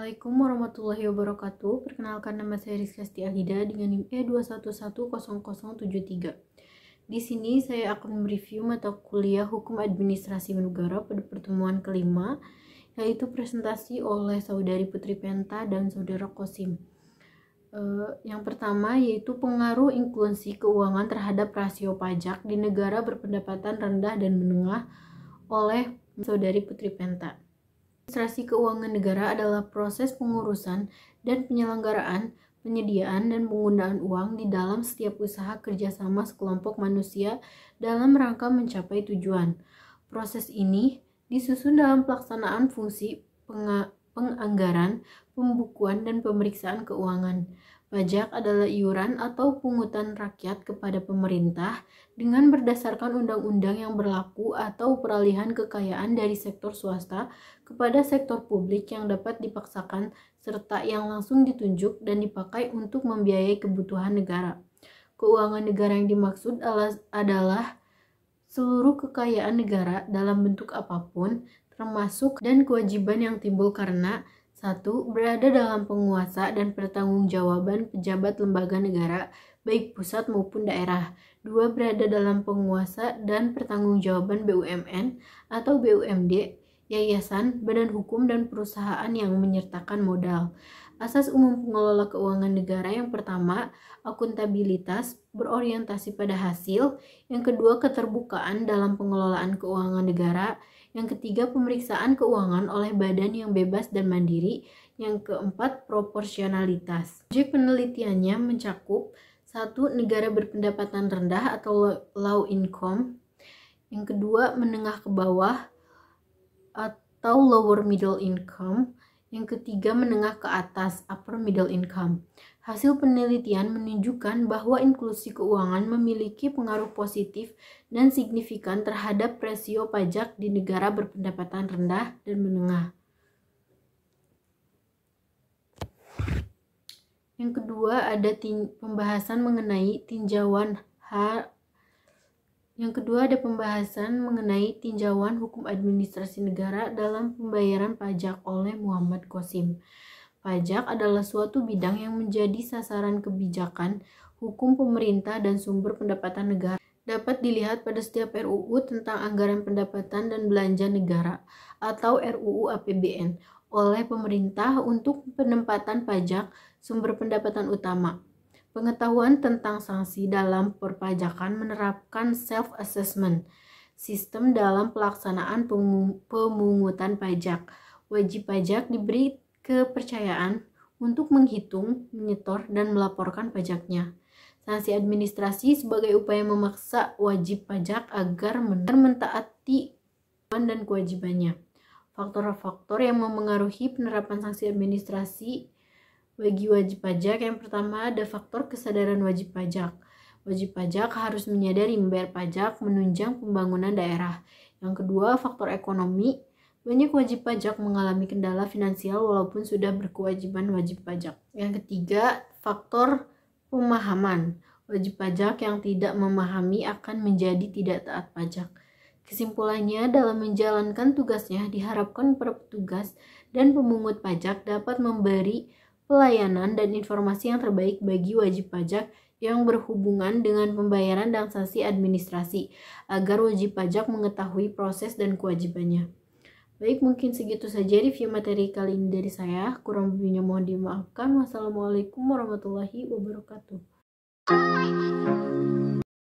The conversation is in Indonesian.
Assalamualaikum warahmatullahi wabarakatuh. Perkenalkan, nama saya Rizka Stiahida dengan NIM E2110073. Di sini saya akan mereview mata kuliah Hukum Administrasi Negara pada pertemuan kelima, yaitu presentasi oleh Saudari Putri Penta dan Saudara Kosim. Yang pertama yaitu pengaruh inklusi keuangan terhadap rasio pajak di negara berpendapatan rendah dan menengah oleh Saudari Putri Penta. Administrasi keuangan negara adalah proses pengurusan dan penyelenggaraan, penyediaan, dan penggunaan uang di dalam setiap usaha kerjasama sekelompok manusia dalam rangka mencapai tujuan. Proses ini disusun dalam pelaksanaan fungsi penganggaran, pembukuan, dan pemeriksaan keuangan. Pajak adalah iuran atau pungutan rakyat kepada pemerintah dengan berdasarkan undang-undang yang berlaku atau peralihan kekayaan dari sektor swasta kepada sektor publik yang dapat dipaksakan serta yang langsung ditunjuk dan dipakai untuk membiayai kebutuhan negara. Keuangan negara yang dimaksud adalah seluruh kekayaan negara dalam bentuk apapun, termasuk dan kewajiban yang timbul karena 1. Berada dalam penguasa dan pertanggungjawaban pejabat lembaga negara, baik pusat maupun daerah. 2. Berada dalam penguasa dan pertanggungjawaban BUMN atau BUMD, yayasan, badan hukum, dan perusahaan yang menyertakan modal. Asas umum pengelola keuangan negara yang pertama, akuntabilitas, berorientasi pada hasil. Yang kedua, keterbukaan dalam pengelolaan keuangan negara. Yang ketiga, pemeriksaan keuangan oleh badan yang bebas dan mandiri. Yang keempat, proporsionalitas. Objek penelitiannya mencakup 1. Negara berpendapatan rendah atau low income. Yang kedua, menengah ke bawah atau lower middle income. Yang ketiga, menengah ke atas, upper middle income. Hasil penelitian menunjukkan bahwa inklusi keuangan memiliki pengaruh positif dan signifikan terhadap rasio pajak di negara berpendapatan rendah dan menengah. Yang kedua, ada pembahasan mengenai tinjauan tinjauan hukum administrasi negara dalam pembayaran pajak oleh Muhammad Kosim. Pajak adalah suatu bidang yang menjadi sasaran kebijakan, hukum pemerintah, dan sumber pendapatan negara. Dapat dilihat pada setiap RUU tentang anggaran pendapatan dan belanja negara atau RUU APBN oleh pemerintah untuk penempatan pajak sumber pendapatan utama. Pengetahuan tentang sanksi dalam perpajakan menerapkan self-assessment sistem dalam pelaksanaan pemungutan pajak. Wajib pajak diberi kepercayaan untuk menghitung, menyetor, dan melaporkan pajaknya. Sanksi administrasi sebagai upaya memaksa wajib pajak agar mentaati dan kewajibannya. Faktor-faktor yang memengaruhi penerapan sanksi administrasi bagi wajib pajak. Yang pertama, ada faktor kesadaran wajib pajak. Wajib pajak harus menyadari membayar pajak menunjang pembangunan daerah. Yang kedua, faktor ekonomi. Banyak wajib pajak mengalami kendala finansial walaupun sudah berkewajiban wajib pajak. Yang ketiga, faktor pemahaman. Wajib pajak yang tidak memahami akan menjadi tidak taat pajak. Kesimpulannya, dalam menjalankan tugasnya diharapkan para petugas dan pemungut pajak dapat memberi pelayanan dan informasi yang terbaik bagi wajib pajak yang berhubungan dengan pembayaran dan sanksi administrasi, agar wajib pajak mengetahui proses dan kewajibannya. Baik, mungkin segitu saja review materi kali ini dari saya. Kurang lebihnya mohon dimaafkan. Wassalamualaikum warahmatullahi wabarakatuh.